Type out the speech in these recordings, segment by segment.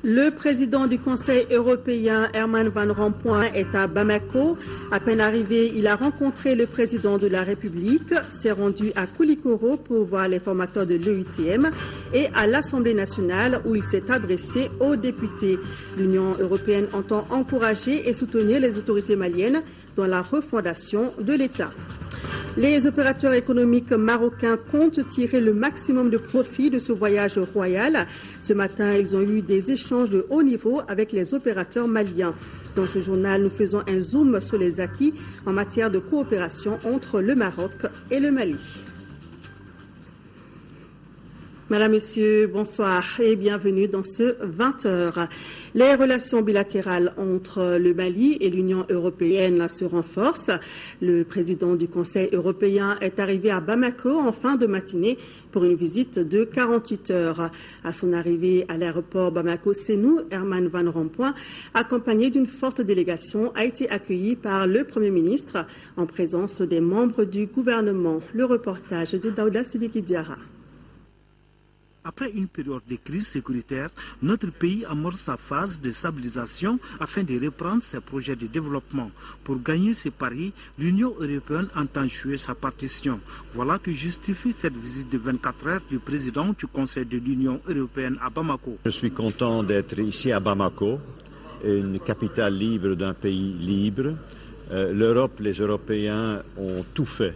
Le président du Conseil européen, Herman Van Rompuy, est à Bamako. À peine arrivé, il a rencontré le président de la République, s'est rendu à Koulikoro pour voir les formateurs de l'EUTM et à l'Assemblée nationale où il s'est adressé aux députés. L'Union européenne entend encourager et soutenir les autorités maliennes dans la refondation de l'État. Les opérateurs économiques marocains comptent tirer le maximum de profit de ce voyage royal. Ce matin, ils ont eu des échanges de haut niveau avec les opérateurs maliens. Dans ce journal, nous faisons un zoom sur les acquis en matière de coopération entre le Maroc et le Mali. Madame, Monsieur, bonsoir et bienvenue dans ce 20h. Les relations bilatérales entre le Mali et l'Union européenne se renforcent. Le président du Conseil européen est arrivé à Bamako en fin de matinée pour une visite de 48 heures. À son arrivée à l'aéroport Bamako-Sénou, Herman Van Rompuy, accompagné d'une forte délégation, a été accueilli par le Premier ministre en présence des membres du gouvernement. Le reportage de Daouda Sidiki Diarra. Après une période de crise sécuritaire, notre pays amorce sa phase de stabilisation afin de reprendre ses projets de développement. Pour gagner ces paris, l'Union européenne entend jouer sa partition. Voilà que justifie cette visite de 24 heures du président du Conseil de l'Union européenne à Bamako. Je suis content d'être ici à Bamako, une capitale libre d'un pays libre. L'Europe, les Européens ont tout fait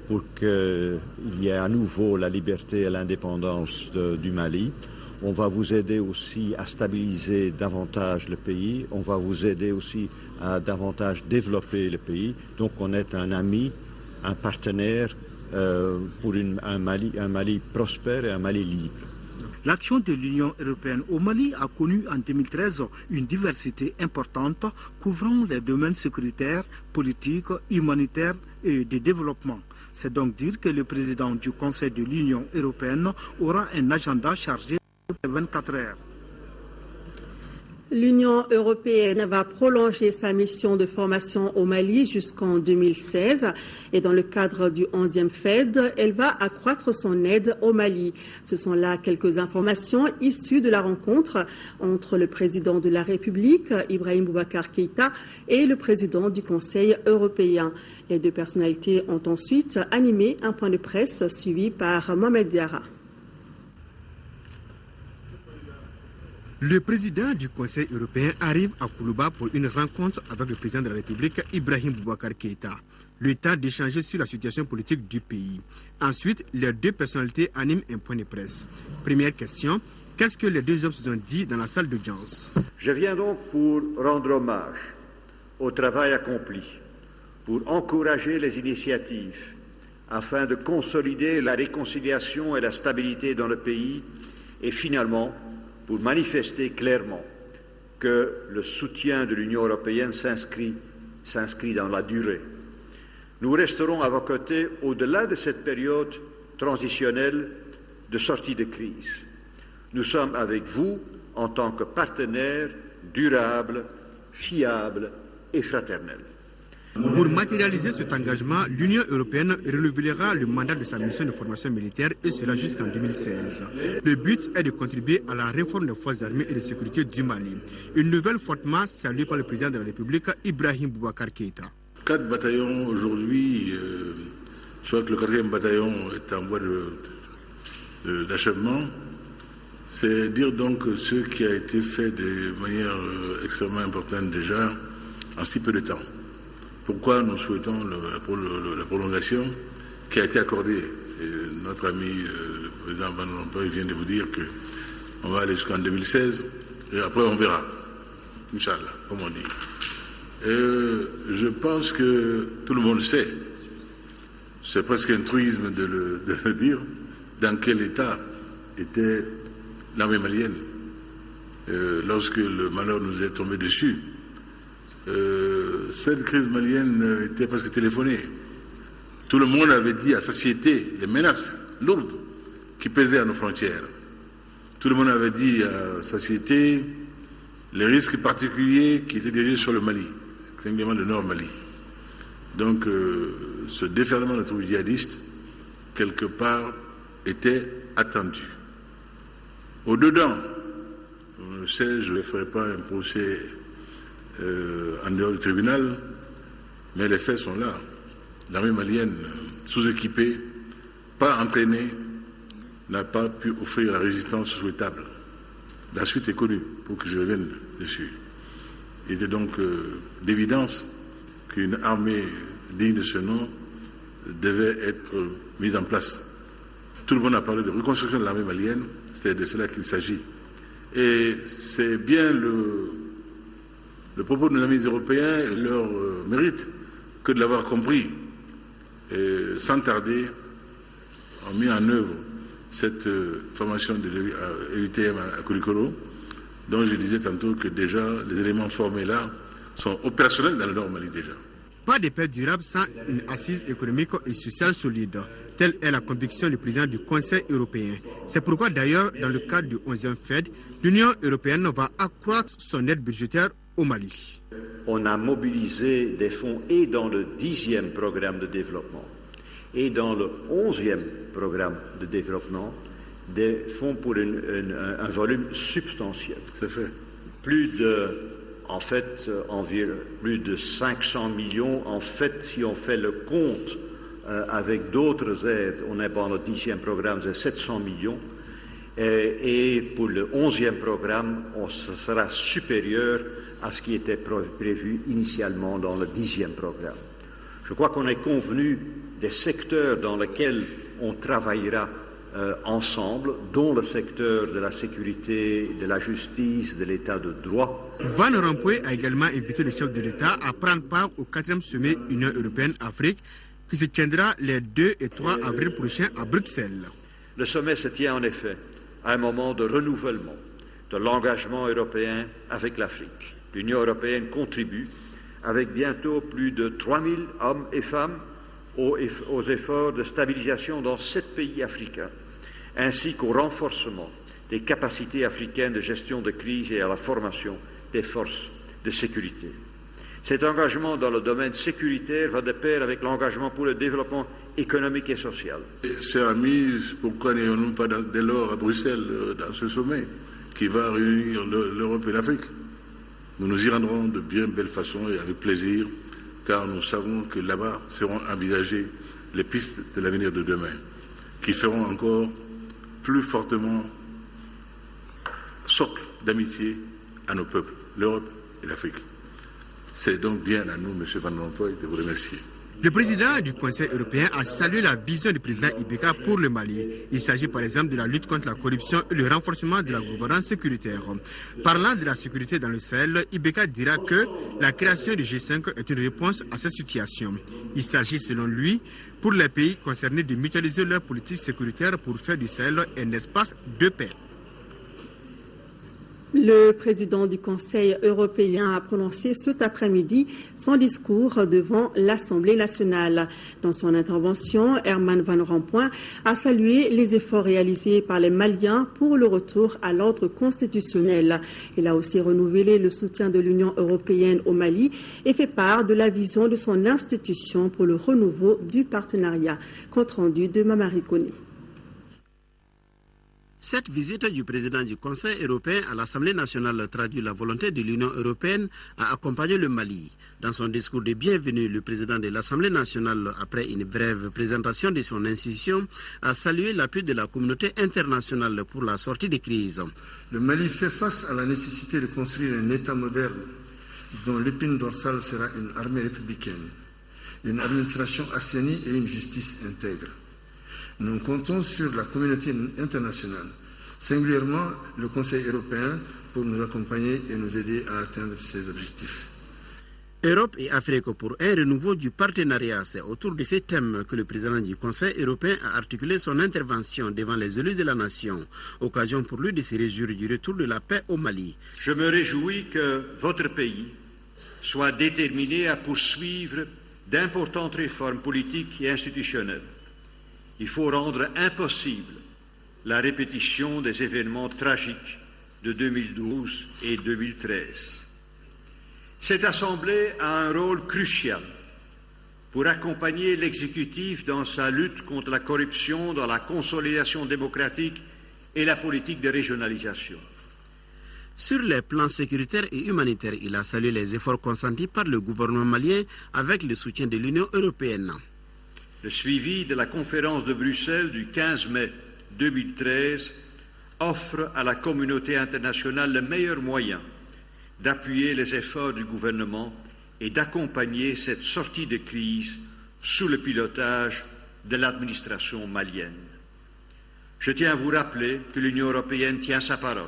pour qu'il y ait à nouveau la liberté et l'indépendance du Mali. On va vous aider aussi à stabiliser davantage le pays. On va vous aider aussi à davantage développer le pays. Donc on est un ami, un partenaire pour un Mali prospère et un Mali libre. L'action de l'Union européenne au Mali a connu en 2013 une diversité importante couvrant les domaines sécuritaires, politiques, humanitaires et de développement. C'est donc dire que le président du Conseil de l'Union européenne aura un agenda chargé de 24 heures. L'Union européenne va prolonger sa mission de formation au Mali jusqu'en 2016 et dans le cadre du 11e FED, elle va accroître son aide au Mali. Ce sont là quelques informations issues de la rencontre entre le président de la République, Ibrahim Boubacar Keïta, et le président du Conseil européen. Les deux personnalités ont ensuite animé un point de presse suivi par Mohamed Diarra. Le président du Conseil européen arrive à Koulouba pour une rencontre avec le président de la République, Ibrahim Boubacar Keïta. Le temps d'échanger sur la situation politique du pays. Ensuite, les deux personnalités animent un point de presse. Première question, qu'est-ce que les deux hommes se sont dit dans la salle d'audience? Je viens donc pour rendre hommage au travail accompli, pour encourager les initiatives, afin de consolider la réconciliation et la stabilité dans le pays et finalement pour manifester clairement que le soutien de l'Union européenne s'inscrit dans la durée. Nous resterons à vos côtés au-delà de cette période transitionnelle de sortie de crise. Nous sommes avec vous en tant que partenaires durables, fiables et fraternels. Pour matérialiser cet engagement, l'Union européenne renouvellera le mandat de sa mission de formation militaire et cela jusqu'en 2016. Le but est de contribuer à la réforme des forces armées et de sécurité du Mali. Une nouvelle fortement saluée par le président de la République, Ibrahim Boubacar Keïta. 4 bataillons aujourd'hui, je crois que le 4e bataillon est en voie d'achèvement. C'est dire donc ce qui a été fait de manière extrêmement importante déjà en si peu de temps. Pourquoi nous souhaitons la prolongation qui a été accordée. Et notre ami le président Van Rompuy vient de vous dire qu'on va aller jusqu'en 2016 et après on verra. Inch'Allah, comme on dit. Je pense que tout le monde sait, c'est presque un truisme de le dire, dans quel état était l'armée malienne lorsque le malheur nous est tombé dessus. Cette crise malienne était presque téléphonée. Tout le monde avait dit à satiété les menaces lourdes qui pesaient à nos frontières. Tout le monde avait dit à satiété les risques particuliers qui étaient dirigés sur le Mali, singulièrement le Nord Mali. Donc ce déferlement de troupes djihadistes, quelque part, était attendu. Au-dedans, je sais, je ne ferai pas un procès en dehors du tribunal, mais les faits sont là. L'armée malienne, sous-équipée, pas entraînée, n'a pas pu offrir la résistance souhaitable. La suite est connue, pour que je revienne dessus. Il était donc d'évidence qu'une armée digne de ce nom devait être mise en place. Tout le monde a parlé de reconstruction de l'armée malienne, c'est de cela qu'il s'agit. Et c'est bien le propos de nos amis européens et leur mérite que de l'avoir compris. Et sans tarder, ont mis en œuvre cette formation de l'UTM à Koulikoro, dont je disais tantôt que déjà les éléments formés là sont opérationnels dans le Nord Mali déjà. Pas de paix durable sans une assise économique et sociale solide. Telle est la conviction du président du Conseil européen. C'est pourquoi d'ailleurs, dans le cadre du 11e FED, l'Union européenne va accroître son aide budgétaire au Mali. On a mobilisé des fonds et dans le 10e programme de développement et dans le 11e programme de développement, des fonds pour un volume substantiel. C'est fait. Environ plus de 500 millions. En fait, si on fait le compte avec d'autres aides, on est dans le 10e programme, c'est 700 millions. Et pour le 11e programme, ce sera supérieur à ce qui était prévu initialement dans le 10e programme. Je crois qu'on est convenu des secteurs dans lesquels on travaillera ensemble, dont le secteur de la sécurité, de la justice, de l'état de droit. Van Rompuy a également invité le chef de l'État à prendre part au 4e sommet Union européenne-Afrique qui se tiendra les 2 et 3 avril prochains à Bruxelles. Le sommet se tient en effet à un moment de renouvellement de l'engagement européen avec l'Afrique. L'Union européenne contribue avec bientôt plus de 3000 hommes et femmes aux efforts de stabilisation dans 7 pays africains, ainsi qu'au renforcement des capacités africaines de gestion de crise et à la formation des forces de sécurité. Cet engagement dans le domaine sécuritaire va de pair avec l'engagement pour le développement économique et social. Chers amis, pourquoi n'ayons-nous pas dès lors à Bruxelles dans ce sommet qui va réunir l'Europe et l'Afrique? Nous nous y rendrons de bien belle façon et avec plaisir, car nous savons que là-bas seront envisagées les pistes de l'avenir de demain, qui feront encore plus fortement socle d'amitié à nos peuples, l'Europe et l'Afrique. C'est donc bien à nous, M. Van Rompuy, de vous remercier. Le président du Conseil européen a salué la vision du président Ibeka pour le Mali. Il s'agit par exemple de la lutte contre la corruption et le renforcement de la gouvernance sécuritaire. Parlant de la sécurité dans le Sahel, Ibeka dira que la création du G5 est une réponse à cette situation. Il s'agit selon lui pour les pays concernés de mutualiser leur politique sécuritaire pour faire du Sahel un espace de paix. Le président du Conseil européen a prononcé cet après-midi son discours devant l'Assemblée nationale. Dans son intervention, Herman Van Rompuy a salué les efforts réalisés par les Maliens pour le retour à l'ordre constitutionnel. Il a aussi renouvelé le soutien de l'Union européenne au Mali et fait part de la vision de son institution pour le renouveau du partenariat. Compte rendu de Mamari Koné. Cette visite du président du Conseil européen à l'Assemblée nationale traduit la volonté de l'Union européenne à accompagner le Mali. Dans son discours de bienvenue, le président de l'Assemblée nationale, après une brève présentation de son institution, a salué l'appui de la communauté internationale pour la sortie des crises. Le Mali fait face à la nécessité de construire un État moderne dont l'épine dorsale sera une armée républicaine, une administration assainie et une justice intègre. Nous comptons sur la communauté internationale, singulièrement le Conseil européen, pour nous accompagner et nous aider à atteindre ces objectifs. Europe et Afrique pour un renouveau du partenariat. C'est autour de ces thèmes que le président du Conseil européen a articulé son intervention devant les élus de la nation. Occasion pour lui de se réjouir du retour de la paix au Mali. Je me réjouis que votre pays soit déterminé à poursuivre d'importantes réformes politiques et institutionnelles. Il faut rendre impossible la répétition des événements tragiques de 2012 et 2013. Cette Assemblée a un rôle crucial pour accompagner l'exécutif dans sa lutte contre la corruption, dans la consolidation démocratique et la politique de régionalisation. Sur les plans sécuritaires et humanitaires, il a salué les efforts consentis par le gouvernement malien avec le soutien de l'Union européenne. Le suivi de la conférence de Bruxelles du 15 mai 2013 offre à la communauté internationale le meilleur moyen d'appuyer les efforts du gouvernement et d'accompagner cette sortie de crise sous le pilotage de l'administration malienne. Je tiens à vous rappeler que l'Union européenne tient sa parole.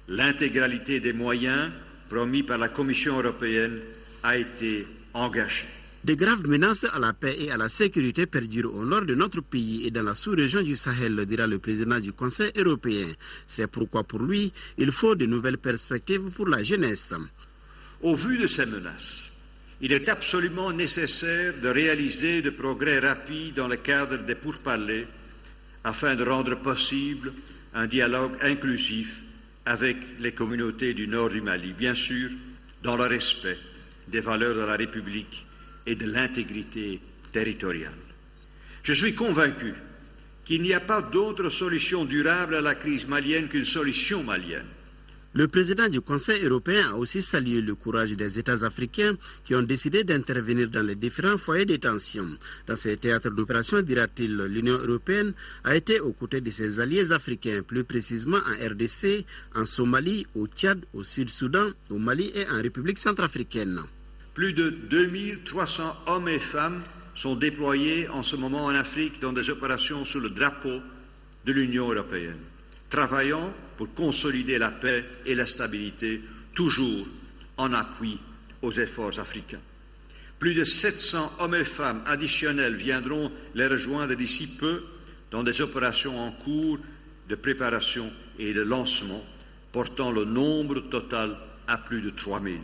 L'intégralité des moyens promis par la Commission européenne a été engagée. De graves menaces à la paix et à la sécurité perdurent au nord de notre pays et dans la sous-région du Sahel, dira le président du Conseil européen. C'est pourquoi pour lui, il faut de nouvelles perspectives pour la jeunesse. Au vu de ces menaces, il est absolument nécessaire de réaliser des progrès rapides dans le cadre des pourparlers afin de rendre possible un dialogue inclusif avec les communautés du nord du Mali, bien sûr dans le respect des valeurs de la République et de l'intégrité territoriale. Je suis convaincu qu'il n'y a pas d'autre solution durable à la crise malienne qu'une solution malienne. Le président du Conseil européen a aussi salué le courage des États africains qui ont décidé d'intervenir dans les différents foyers de tension. Dans ces théâtres d'opération, dira-t-il, l'Union européenne a été aux côtés de ses alliés africains, plus précisément en RDC, en Somalie, au Tchad, au Sud-Soudan, au Mali et en République centrafricaine. Plus de 2300 hommes et femmes sont déployés en ce moment en Afrique dans des opérations sous le drapeau de l'Union européenne, travaillant pour consolider la paix et la stabilité, toujours en appui aux efforts africains. Plus de 700 hommes et femmes additionnels viendront les rejoindre d'ici peu dans des opérations en cours de préparation et de lancement, portant le nombre total à plus de 3000.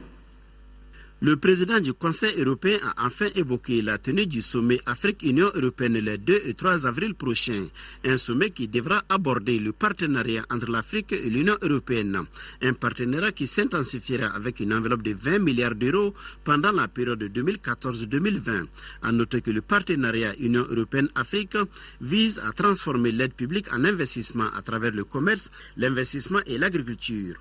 Le président du Conseil européen a enfin évoqué la tenue du sommet Afrique-Union européenne les 2 et 3 avril prochains. Un sommet qui devra aborder le partenariat entre l'Afrique et l'Union européenne. Un partenariat qui s'intensifiera avec une enveloppe de 20 milliards d'euros pendant la période 2014-2020. À noter que le partenariat Union européenne-Afrique vise à transformer l'aide publique en investissement à travers le commerce, l'investissement et l'agriculture.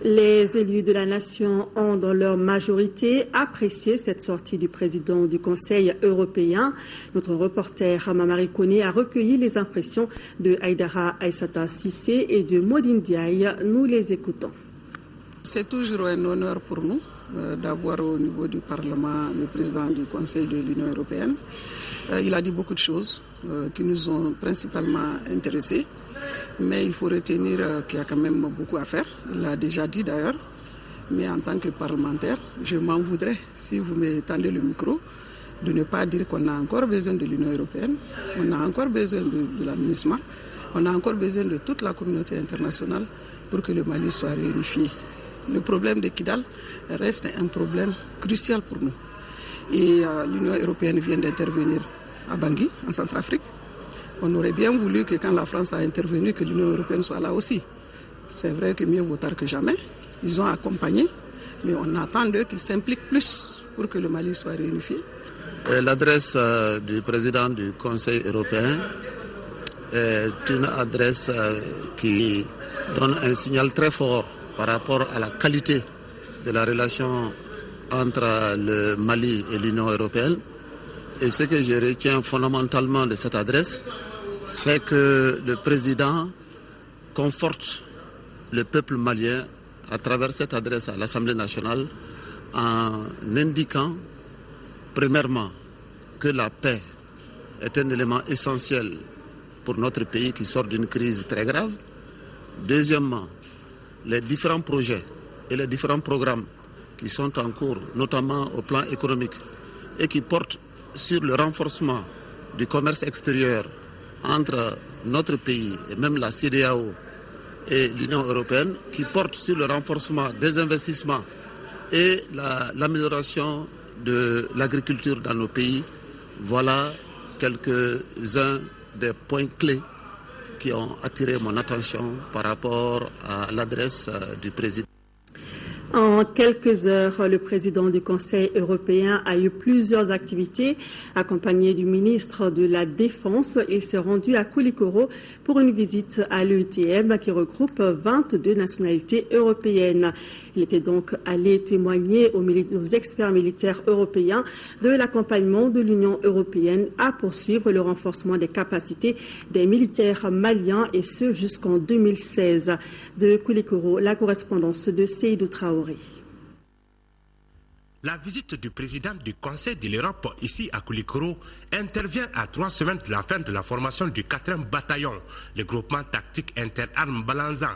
Les élus de la nation ont dans leur majorité apprécié cette sortie du président du Conseil européen. Notre reporter Mamari Kone a recueilli les impressions de Aïdara Aïssata Sissé et de Modine Diaye. Nous les écoutons. C'est toujours un honneur pour nous d'avoir au niveau du Parlement le président du Conseil de l'Union européenne. Il a dit beaucoup de choses qui nous ont principalement intéressés. Mais il faut retenir qu'il y a quand même beaucoup à faire. Il l'a déjà dit d'ailleurs. Mais en tant que parlementaire, je m'en voudrais, si vous me tendez le micro, de ne pas dire qu'on a encore besoin de l'Union européenne, on a encore besoin de la MINUSMA, on a encore besoin de toute la communauté internationale pour que le Mali soit réunifié. Le problème de Kidal reste un problème crucial pour nous. Et l'Union européenne vient d'intervenir à Bangui, en Centrafrique. On aurait bien voulu que quand la France a intervenu, que l'Union européenne soit là aussi. C'est vrai que mieux vaut tard que jamais. Ils ont accompagné, mais on attend d'eux qu'ils s'impliquent plus pour que le Mali soit réunifié. L'adresse du président du Conseil européen est une adresse qui donne un signal très fort par rapport à la qualité de la relation entre le Mali et l'Union européenne. Et ce que je retiens fondamentalement de cette adresse, c'est que le président conforte le peuple malien à travers cette adresse à l'Assemblée nationale en indiquant, premièrement, que la paix est un élément essentiel pour notre pays qui sort d'une crise très grave. Deuxièmement, les différents projets et les différents programmes qui sont en cours, notamment au plan économique, et qui portent sur le renforcement du commerce extérieur entre notre pays et même la CEDEAO et l'Union européenne, qui portent sur le renforcement des investissements et l'amélioration de l'agriculture dans nos pays. Voilà quelques-uns des points clés qui ont attiré mon attention par rapport à l'adresse du président. En quelques heures, le président du Conseil européen a eu plusieurs activités. Accompagné du ministre de la Défense, il s'est rendu à Koulikoro pour une visite à l'EUTM qui regroupe 22 nationalités européennes. Il était donc allé témoigner aux experts militaires européens de l'accompagnement de l'Union européenne à poursuivre le renforcement des capacités des militaires maliens et ce jusqu'en 2016. De Koulikoro, la correspondance de Seydou Traoré. La visite du président du Conseil de l'Europe ici à Koulikoro intervient à 3 semaines de la fin de la formation du 4e bataillon, le groupement tactique interarmes Balanzan.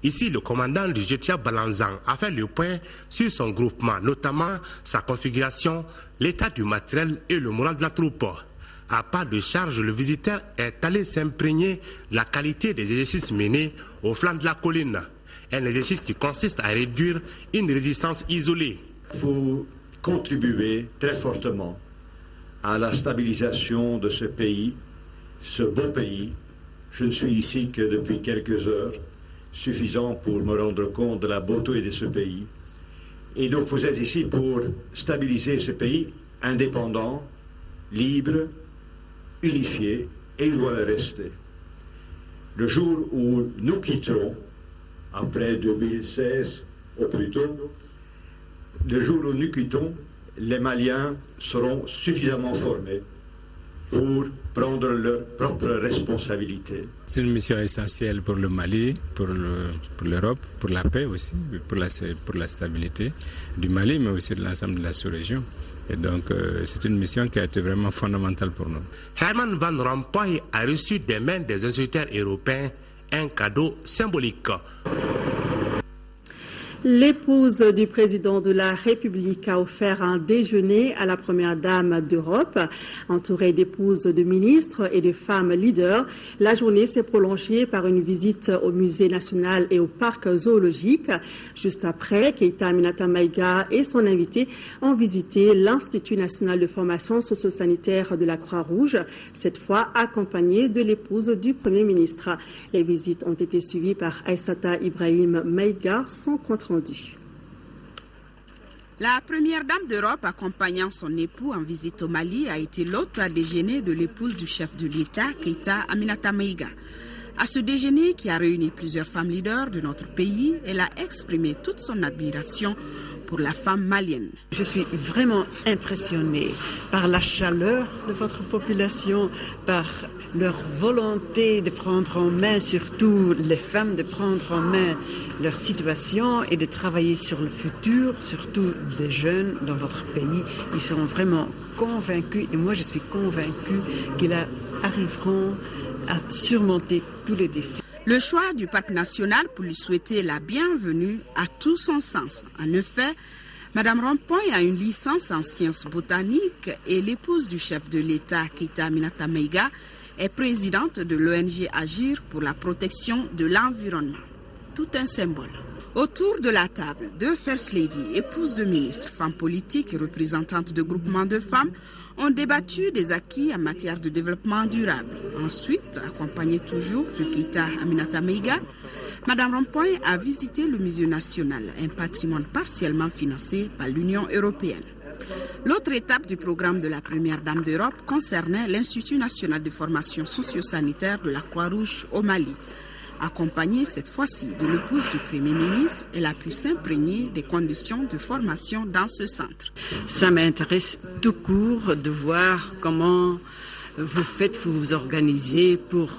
Ici, le commandant du Jetia Balanzan a fait le point sur son groupement, notamment sa configuration, l'état du matériel et le moral de la troupe. À pas de charge, le visiteur est allé s'imprégner de la qualité des exercices menés au flanc de la colline. Un exercice qui consiste à réduire une résistance isolée. Il faut contribuer très fortement à la stabilisation de ce pays, ce beau pays. Je ne suis ici que depuis quelques heures, suffisant pour me rendre compte de la beauté de ce pays. Et donc vous êtes ici pour stabiliser ce pays indépendant, libre, unifié, et il doit le rester. Le jour où nous quitterons, après 2016 au plus tôt, le jour où nous quittons, les Maliens seront suffisamment formés pour prendre leurs propres responsabilités. C'est une mission essentielle pour le Mali, pour l'Europe, pour la paix aussi, pour la stabilité du Mali, mais aussi de l'ensemble de la sous-région. Et donc, c'est une mission qui a été vraiment fondamentale pour nous. Herman Van Rompuy a reçu des mains des instituteurs européens un cadeau symbolique. L'épouse du président de la République a offert un déjeuner à la première dame d'Europe. Entourée d'épouses de ministres et de femmes leaders, la journée s'est prolongée par une visite au musée national et au parc zoologique. Juste après, Keïta Aminata Maïga et son invité ont visité l'Institut national de formation socio-sanitaire de la Croix-Rouge, cette fois accompagnée de l'épouse du Premier ministre. Les visites ont été suivies par Aïssata Ibrahim Maïga, sans compte rendu. La première dame d'Europe accompagnant son époux en visite au Mali a été l'hôte à déjeuner de l'épouse du chef de l'État, Keïta Aminata Maïga. À ce déjeuner qui a réuni plusieurs femmes leaders de notre pays, elle a exprimé toute son admiration pour la femme malienne. Je suis vraiment impressionnée par la chaleur de votre population, par leur volonté de prendre en main, surtout les femmes, de prendre en main leur situation et de travailler sur le futur, surtout des jeunes dans votre pays. Ils sont vraiment convaincus, et moi je suis convaincue qu'ils arriveront à surmonter tous les défis. Le choix du parc national pour lui souhaiter la bienvenue a tout son sens. En effet, Mme Rompuy a une licence en sciences botaniques et l'épouse du chef de l'État, Keïta Aminata Maïga, est présidente de l'ONG Agir pour la protection de l'environnement. Tout un symbole. Autour de la table, 2 First Lady, épouses de ministres, femmes politiques et représentantes de groupements de femmes, ont débattu des acquis en matière de développement durable. Ensuite, accompagnée toujours de Keïta Aminata Maïga, Mme Rompuy a visité le Musée national, un patrimoine partiellement financé par l'Union européenne. L'autre étape du programme de la première dame d'Europe concernait l'Institut national de formation socio-sanitaire de la Croix-Rouge au Mali. Accompagnée cette fois-ci de l'épouse du Premier ministre, elle a pu s'imprégner des conditions de formation dans ce centre. Ça m'intéresse tout court de voir comment vous vous organisez pour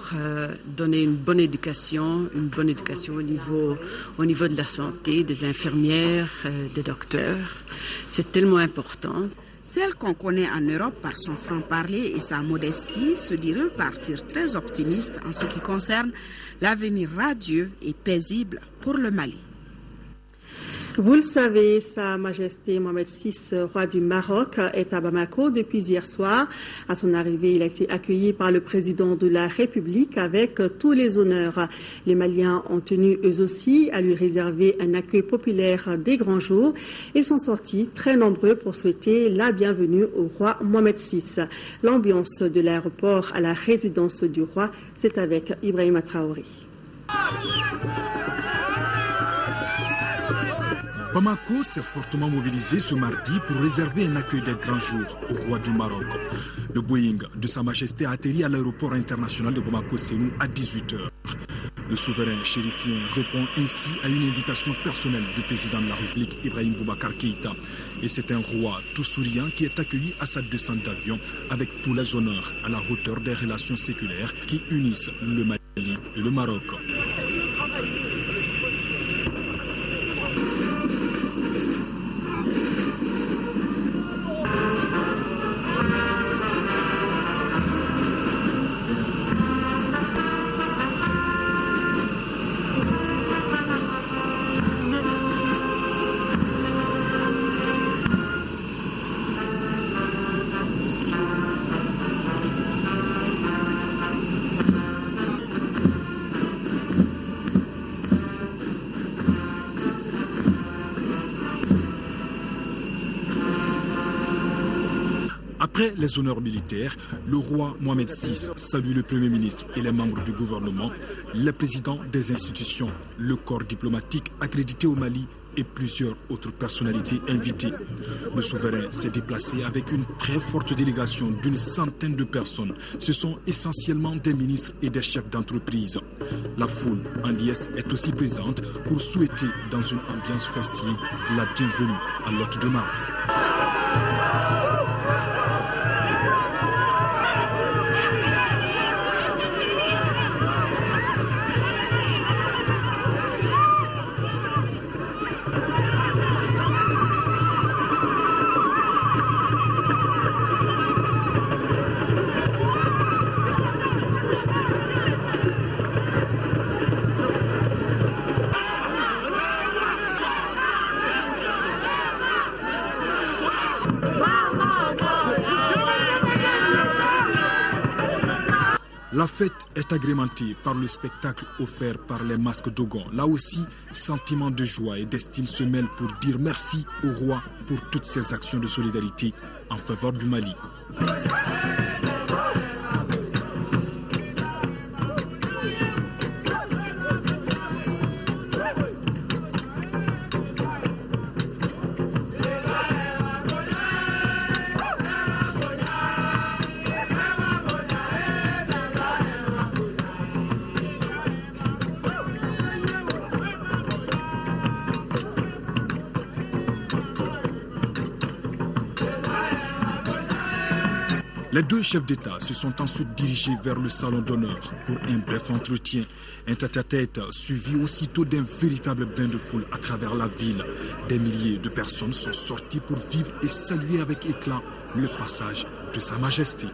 donner une bonne éducation au niveau de la santé, des infirmières, des docteurs. C'est tellement important. Celle qu'on connaît en Europe par son franc-parler et sa modestie se dit repartir très optimiste en ce qui concerne l'avenir radieux et paisible pour le Mali. Vous le savez, Sa Majesté Mohamed VI, roi du Maroc, est à Bamako depuis hier soir. À son arrivée, il a été accueilli par le président de la République avec tous les honneurs. Les Maliens ont tenu eux aussi à lui réserver un accueil populaire des grands jours. Ils sont sortis très nombreux pour souhaiter la bienvenue au roi Mohamed VI. L'ambiance de l'aéroport à la résidence du roi, c'est avec Ibrahima Traoré. Bamako s'est fortement mobilisé ce mardi pour réserver un accueil des grands jours au roi du Maroc. Le Boeing de Sa Majesté a atterri à l'aéroport international de Bamako-Sénou à 18h. Le souverain chérifien répond ainsi à une invitation personnelle du président de la République, Ibrahim Boubacar Keïta. Et c'est un roi tout souriant qui est accueilli à sa descente d'avion avec tous les honneurs à la hauteur des relations séculaires qui unissent le Mali et le Maroc. Après les honneurs militaires, le roi Mohamed VI salue le Premier ministre et les membres du gouvernement, les présidents des institutions, le corps diplomatique accrédité au Mali et plusieurs autres personnalités invitées. Le souverain s'est déplacé avec une très forte délégation d'une centaine de personnes. Ce sont essentiellement des ministres et des chefs d'entreprise. La foule en liesse est aussi présente pour souhaiter, dans une ambiance festive, la bienvenue à l'hôte de marque. La fête est agrémentée par le spectacle offert par les masques Dogon. Là aussi, sentiment de joie et d'estime se mêlent pour dire merci au roi pour toutes ses actions de solidarité en faveur du Mali. Les deux chefs d'État se sont ensuite dirigés vers le salon d'honneur pour un bref entretien. Un tête-à-tête suivi aussitôt d'un véritable bain de foule à travers la ville. Des milliers de personnes sont sorties pour vivre et saluer avec éclat le passage de Sa Majesté.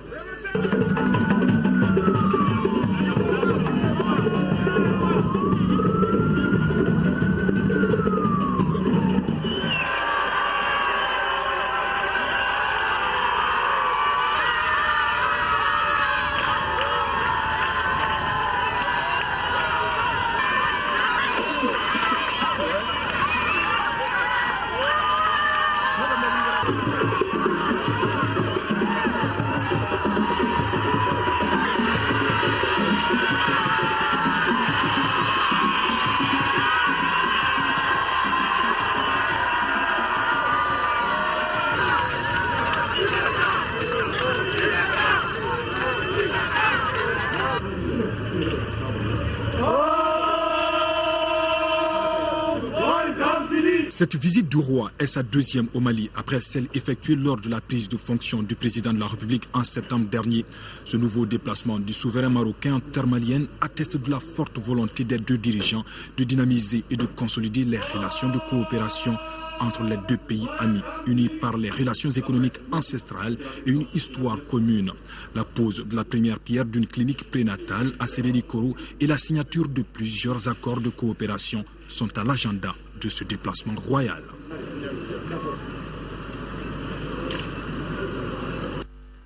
Cette visite du roi est sa deuxième au Mali, après celle effectuée lors de la prise de fonction du président de la République en septembre dernier. Ce nouveau déplacement du souverain marocain en terre malienne atteste de la forte volonté des deux dirigeants de dynamiser et de consolider les relations de coopération entre les deux pays amis, unis par les relations économiques ancestrales et une histoire commune. La pose de la première pierre d'une clinique prénatale à Sérénikoro et la signature de plusieurs accords de coopération sont à l'agenda de ce déplacement royal.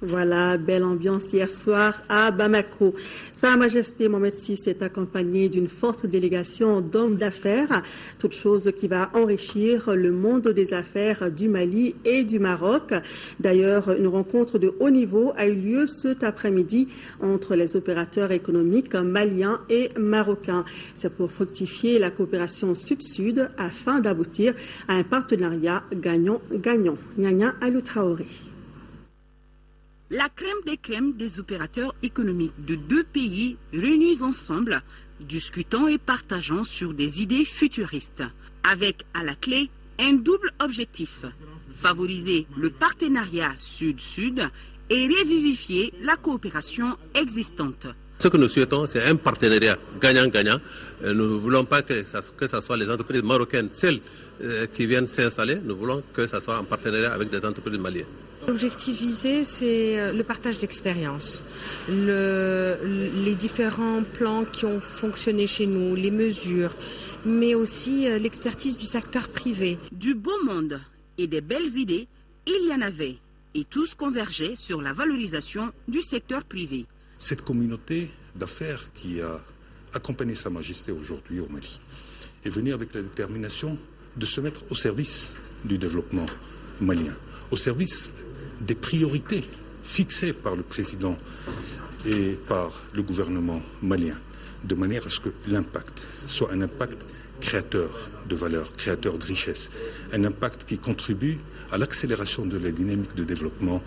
Voilà, belle ambiance hier soir à Bamako. Sa Majesté Mohamed VI est accompagné d'une forte délégation d'hommes d'affaires, toute chose qui va enrichir le monde des affaires du Mali et du Maroc. D'ailleurs, une rencontre de haut niveau a eu lieu cet après-midi entre les opérateurs économiques maliens et marocains. C'est pour fructifier la coopération sud-sud afin d'aboutir à un partenariat gagnant-gagnant. Nyanya Alou Traoré. La crème des crèmes des opérateurs économiques de deux pays réunis ensemble, discutant et partageant sur des idées futuristes, avec à la clé un double objectif, favoriser le partenariat sud-sud et revivifier la coopération existante. Ce que nous souhaitons, c'est un partenariat gagnant-gagnant. Nous ne voulons pas que ce soit les entreprises marocaines seules qui viennent s'installer. Nous voulons que ce soit en partenariat avec des entreprises maliennes. L'objectif visé, c'est le partage d'expériences, les différents plans qui ont fonctionné chez nous, les mesures, mais aussi l'expertise du secteur privé. Du beau monde et des belles idées, il y en avait, et tous convergeaient sur la valorisation du secteur privé. Cette communauté d'affaires qui a accompagné Sa Majesté aujourd'hui au Mali est venue avec la détermination de se mettre au service du développement malien, au service des priorités fixées par le président et par le gouvernement malien, de manière à ce que l'impact soit un impact créateur de valeur, créateur de richesse, un impact qui contribue à l'accélération de la dynamique de développement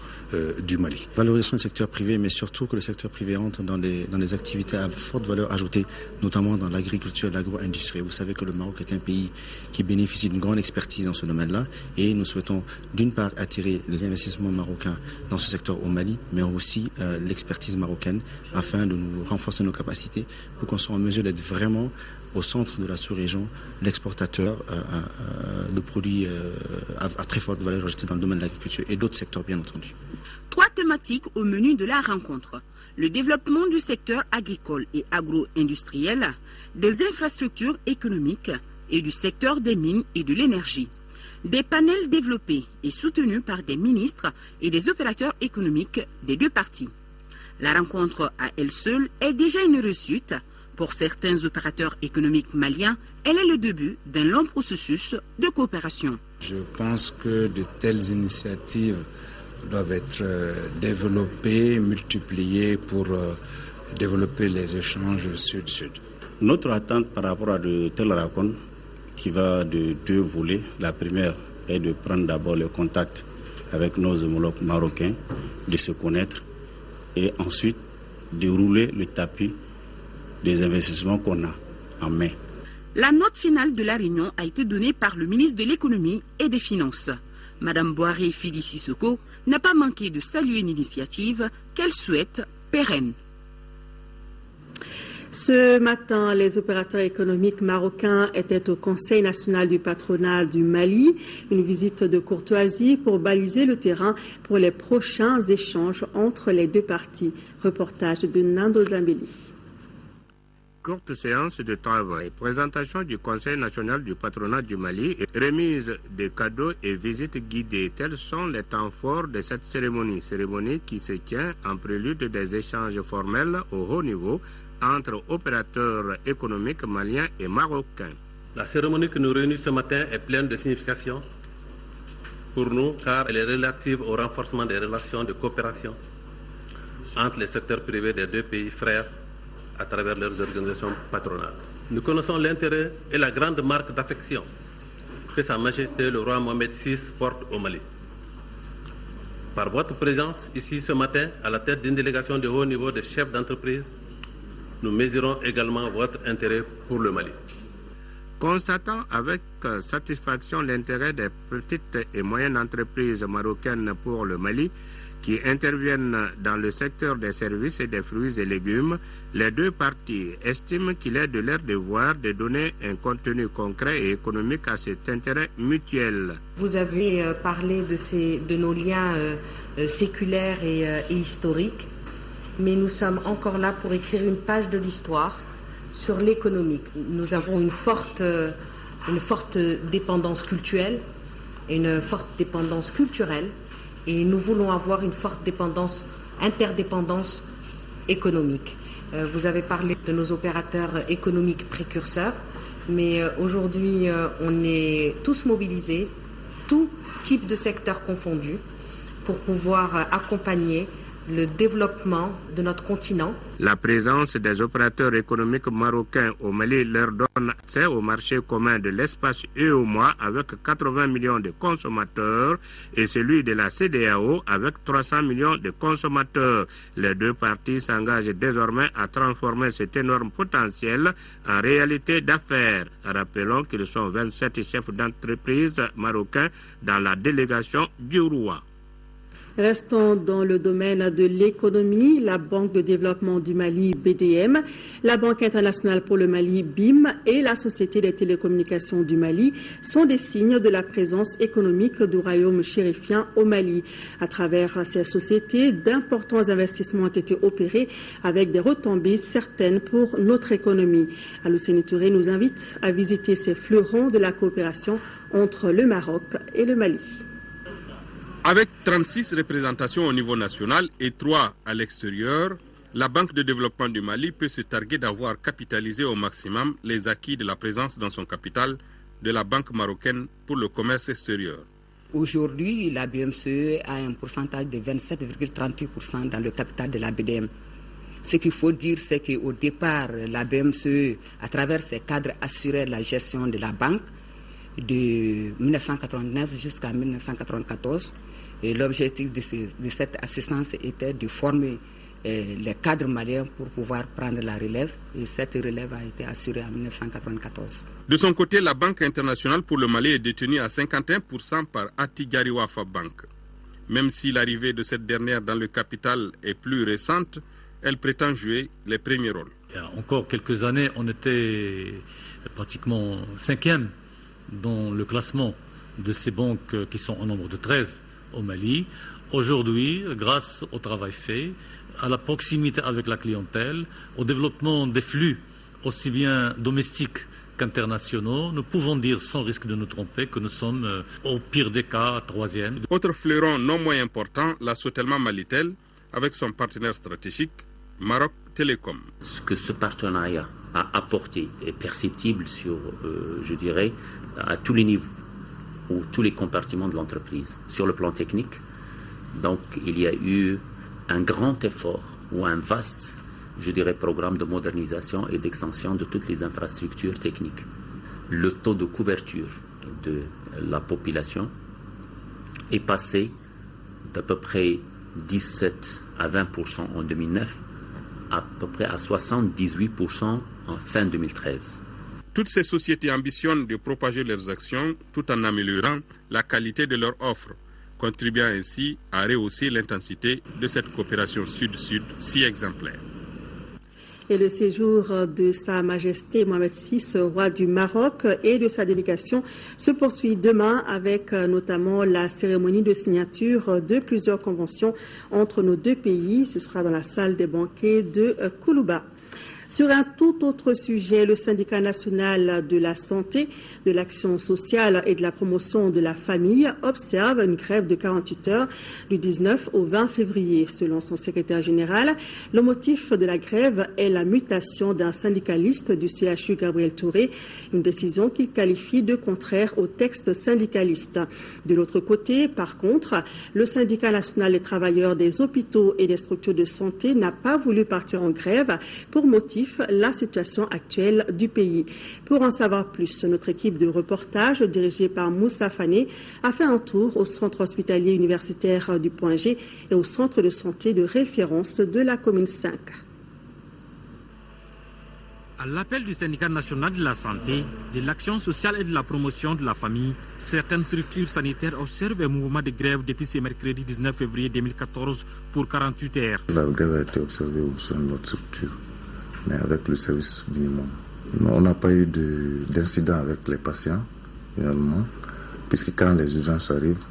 du Mali. Valorisation du secteur privé, mais surtout que le secteur privé entre dans des activités à forte valeur ajoutée, notamment dans l'agriculture et l'agro-industrie. Vous savez que le Maroc est un pays qui bénéficie d'une grande expertise dans ce domaine-là et nous souhaitons d'une part attirer les investissements marocains dans ce secteur au Mali, mais aussi l'expertise marocaine afin de nous renforcer nos capacités pour qu'on soit en mesure d'être vraiment au centre de la sous-région, l'exportateur de produits à très forte valeur ajoutée dans le domaine de l'agriculture et d'autres secteurs bien entendu. 3 thématiques au menu de la rencontre. Le développement du secteur agricole et agro-industriel, des infrastructures économiques et du secteur des mines et de l'énergie. Des panels développés et soutenus par des ministres et des opérateurs économiques des deux parties. La rencontre à elle seule est déjà une réussite. Pour certains opérateurs économiques maliens, elle est le début d'un long processus de coopération. Je pense que de telles initiatives doivent être développées, multipliées pour développer les échanges sud-sud. Notre attente par rapport à de telles rencontres qui va de 2 volets. La première est de prendre d'abord le contact avec nos homologues marocains, de se connaître et ensuite de rouler le tapis des investissements qu'on a en main. La note finale de la réunion a été donnée par le ministre de l'économie et des finances. Madame Boiré Fili Sissoko n'a pas manqué de saluer une initiative qu'elle souhaite pérenne. Ce matin, les opérateurs économiques marocains étaient au Conseil national du patronat du Mali, une visite de courtoisie pour baliser le terrain pour les prochains échanges entre les deux parties. Reportage de Nando Dambeli. Courte séance de travail, présentation du Conseil national du patronat du Mali, remise de cadeaux et visites guidées. Tels sont les temps forts de cette cérémonie qui se tient en prélude des échanges formels au haut niveau entre opérateurs économiques maliens et marocains. La cérémonie qui nous réunit ce matin est pleine de signification pour nous car elle est relative au renforcement des relations de coopération entre les secteurs privés des deux pays frères à travers leurs organisations patronales. Nous connaissons l'intérêt et la grande marque d'affection que Sa Majesté le roi Mohamed VI porte au Mali. Par votre présence ici ce matin, à la tête d'une délégation de haut niveau de chefs d'entreprise, nous mesurons également votre intérêt pour le Mali. Constatant avec satisfaction l'intérêt des petites et moyennes entreprises marocaines pour le Mali, qui interviennent dans le secteur des services et des fruits et légumes, les deux parties estiment qu'il est de leur devoir de donner un contenu concret et économique à cet intérêt mutuel. Vous avez parlé de nos liens séculaires et historiques, mais nous sommes encore là pour écrire une page de l'histoire sur l'économique. Nous avons une forte dépendance culturelle et une forte dépendance culturelle. et nous voulons avoir une forte interdépendance économique. Vous avez parlé de nos opérateurs économiques précurseurs, mais aujourd'hui, on est tous mobilisés, tout type de secteur confondu, pour pouvoir accompagner le développement de notre continent. La présence des opérateurs économiques marocains au Mali leur donne accès au marché commun de l'espace UEMOA avec 80 millions de consommateurs et celui de la CEDEAO avec 300 millions de consommateurs. Les deux parties s'engagent désormais à transformer cet énorme potentiel en réalité d'affaires. Rappelons qu'ils sont 27 chefs d'entreprise marocains dans la délégation du roi. Restons dans le domaine de l'économie. La Banque de développement du Mali, BDM, la Banque internationale pour le Mali, BIM, et la Société des télécommunications du Mali sont des signes de la présence économique du royaume chérifien au Mali. À travers ces sociétés, d'importants investissements ont été opérés avec des retombées certaines pour notre économie. Alousseni Touré nous invite à visiter ces fleurons de la coopération entre le Maroc et le Mali. Avec 36 représentations au niveau national et 3 à l'extérieur, la Banque de développement du Mali peut se targuer d'avoir capitalisé au maximum les acquis de la présence dans son capital de la Banque marocaine pour le commerce extérieur. Aujourd'hui, la BMCE a un pourcentage de 27,38% dans le capital de la BDM. Ce qu'il faut dire, c'est qu'au départ, la BMCE, à travers ses cadres, assurait la gestion de la banque de 1989 jusqu'à 1994. Et l'objectif de cette assistance était de former les cadres maliens pour pouvoir prendre la relève. Et cette relève a été assurée en 1994. De son côté, la Banque internationale pour le Mali est détenue à 51% par Attijari Wafa Bank. Même si l'arrivée de cette dernière dans le capital est plus récente, elle prétend jouer les premiers rôles. Il y a encore quelques années, on était pratiquement 5e dans le classement de ces banques qui sont au nombre de 13 au Mali. Aujourd'hui, grâce au travail fait, à la proximité avec la clientèle, au développement des flux aussi bien domestiques qu'internationaux, nous pouvons dire sans risque de nous tromper que nous sommes au pire des cas 3e. Autre fleuron non moins important, la Sotelma Malitel, avec son partenaire stratégique, Maroc Télécom. Ce que ce partenariat a apporté est perceptible sur, je dirais, à tous les niveaux ou tous les compartiments de l'entreprise. Sur le plan technique, donc il y a eu un grand effort ou un vaste, je dirais, programme de modernisation et d'extension de toutes les infrastructures techniques. Le taux de couverture de la population est passé d'à peu près 17 à 20% en 2009 à peu près à 78% en fin 2013. Toutes ces sociétés ambitionnent de propager leurs actions tout en améliorant la qualité de leurs offres, contribuant ainsi à rehausser l'intensité de cette coopération sud-sud si exemplaire. Et le séjour de Sa Majesté Mohamed VI, roi du Maroc, et de sa délégation se poursuit demain avec notamment la cérémonie de signature de plusieurs conventions entre nos deux pays. Ce sera dans la salle des banquets de Koulouba. Sur un tout autre sujet, le syndicat national de la santé, de l'action sociale et de la promotion de la famille observe une grève de 48 heures du 19 au 20 février. Selon son secrétaire général, le motif de la grève est la mutation d'un syndicaliste du CHU, Gabriel Touré, une décision qu'il qualifie de contraire au texte syndicaliste. De l'autre côté, par contre, le syndicat national des travailleurs des hôpitaux et des structures de santé n'a pas voulu partir en grève pour motif la situation actuelle du pays. Pour en savoir plus, notre équipe de reportage dirigée par Moussa Fané a fait un tour au centre hospitalier universitaire du Point G et au centre de santé de référence de la commune 5. À l'appel du syndicat national de la santé, de l'action sociale et de la promotion de la famille, certaines structures sanitaires observent un mouvement de grève depuis ce mercredi 19 février 2014 pour 48 heures. La grève a été observée au sein de notre structure, mais avec le service minimum. On n'a pas eu d'incident avec les patients, réellement, puisque quand les urgences arrivent,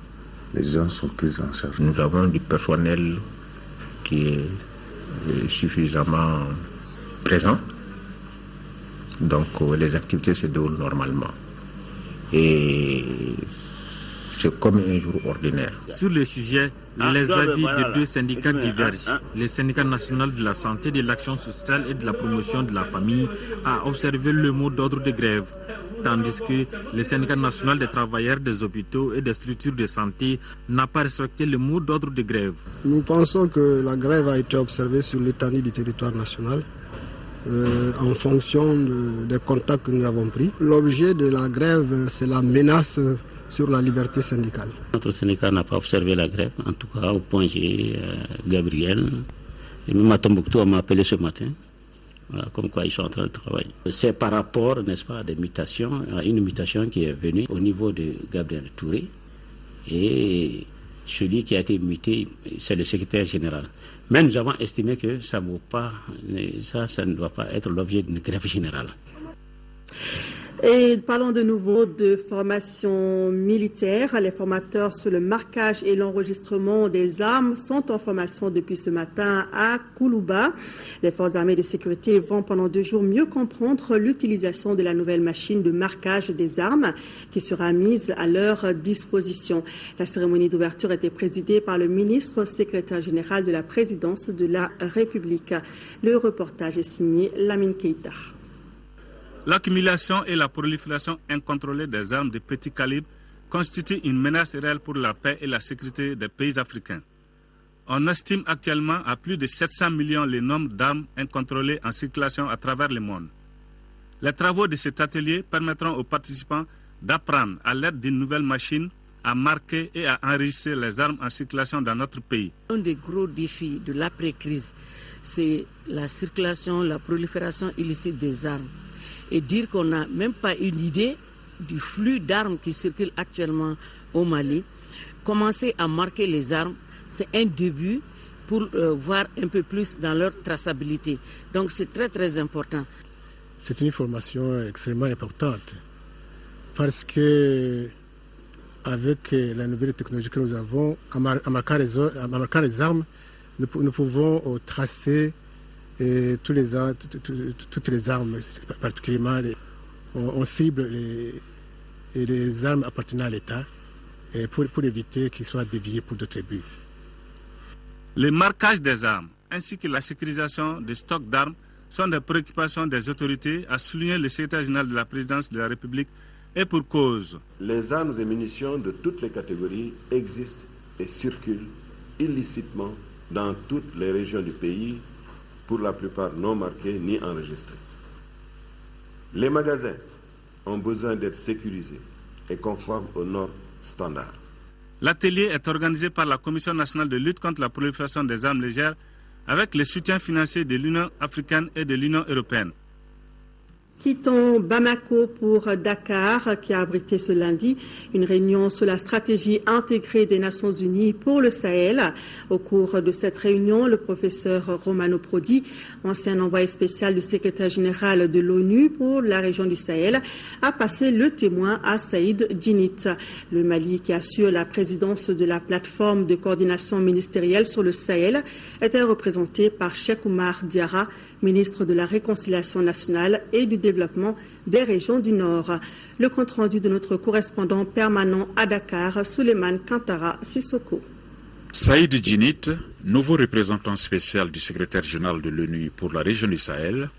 les urgences sont prises en charge. Nous avons du personnel qui est suffisamment présent, donc les activités se déroulent normalement. Et c'est comme un jour ordinaire. Sur le sujet, les avis des deux syndicats divergent. Le syndicat national de la santé, de l'action sociale et de la promotion de la famille a observé le mot d'ordre de grève, tandis que le syndicat national des travailleurs des hôpitaux et des structures de santé n'a pas respecté le mot d'ordre de grève. Nous pensons que la grève a été observée sur l'étendue du territoire national en fonction des contacts que nous avons pris. L'objet de la grève, c'est la menace sur la liberté syndicale. Notre syndicat n'a pas observé la grève, en tout cas au point G, Gabriel. Et même à Tombouctou, on m'a appelé ce matin. Voilà, comme quoi ils sont en train de travailler. C'est par rapport, n'est-ce pas, à une mutation qui est venue au niveau de Gabriel Touré. Et celui qui a été muté, c'est le secrétaire général. Mais nous avons estimé que ça ne doit pas être l'objet d'une grève générale. Et parlons de nouveau de formation militaire. Les formateurs sur le marquage et l'enregistrement des armes sont en formation depuis ce matin à Koulouba. Les forces armées de sécurité vont pendant 2 jours mieux comprendre l'utilisation de la nouvelle machine de marquage des armes qui sera mise à leur disposition. La cérémonie d'ouverture était présidée par le ministre secrétaire général de la présidence de la République. Le reportage est signé Lamine Keita. L'accumulation et la prolifération incontrôlée des armes de petit calibre constituent une menace réelle pour la paix et la sécurité des pays africains. On estime actuellement à plus de 700 millions le nombre d'armes incontrôlées en circulation à travers le monde. Les travaux de cet atelier permettront aux participants d'apprendre à l'aide d'une nouvelle machine à marquer et à enregistrer les armes en circulation dans notre pays. Un des gros défis de l'après-crise, c'est la circulation, la prolifération illicite des armes. Et dire qu'on n'a même pas une idée du flux d'armes qui circulent actuellement au Mali. Commencer à marquer les armes, c'est un début pour voir un peu plus dans leur traçabilité. Donc c'est très très important. C'est une formation extrêmement importante parce que avec la nouvelle technologie que nous avons, en marquant les armes, nous pouvons tracer toutes les armes, particulièrement on cible les armes appartenant à l'État pour éviter qu'ils soient déviés pour d'autres buts. Le marquage des armes ainsi que la sécurisation des stocks d'armes sont des préoccupations des autorités, a souligné le secrétaire général de la présidence de la République, et pour cause. Les armes et munitions de toutes les catégories existent et circulent illicitement dans toutes les régions du pays, pour la plupart non marqués ni enregistrés. Les magasins ont besoin d'être sécurisés et conformes aux normes standards. L'atelier est organisé par la Commission nationale de lutte contre la prolifération des armes légères avec le soutien financier de l'Union africaine et de l'Union européenne. Quittons Bamako pour Dakar, qui a abrité ce lundi une réunion sur la stratégie intégrée des Nations Unies pour le Sahel. Au cours de cette réunion, le professeur Romano Prodi, ancien envoyé spécial du secrétaire général de l'ONU pour la région du Sahel, a passé le témoin à Saïd Djinit. Le Mali, qui assure la présidence de la plateforme de coordination ministérielle sur le Sahel, était représenté par Cheikh Oumar Diarra, ministre de la Réconciliation nationale et du développement des régions du Nord. Le compte-rendu de notre correspondant permanent à Dakar, Souleymane Kantara Sissoko. Saïd Djinit, nouveau représentant spécial du secrétaire général de l'ONU pour la région du Sahel,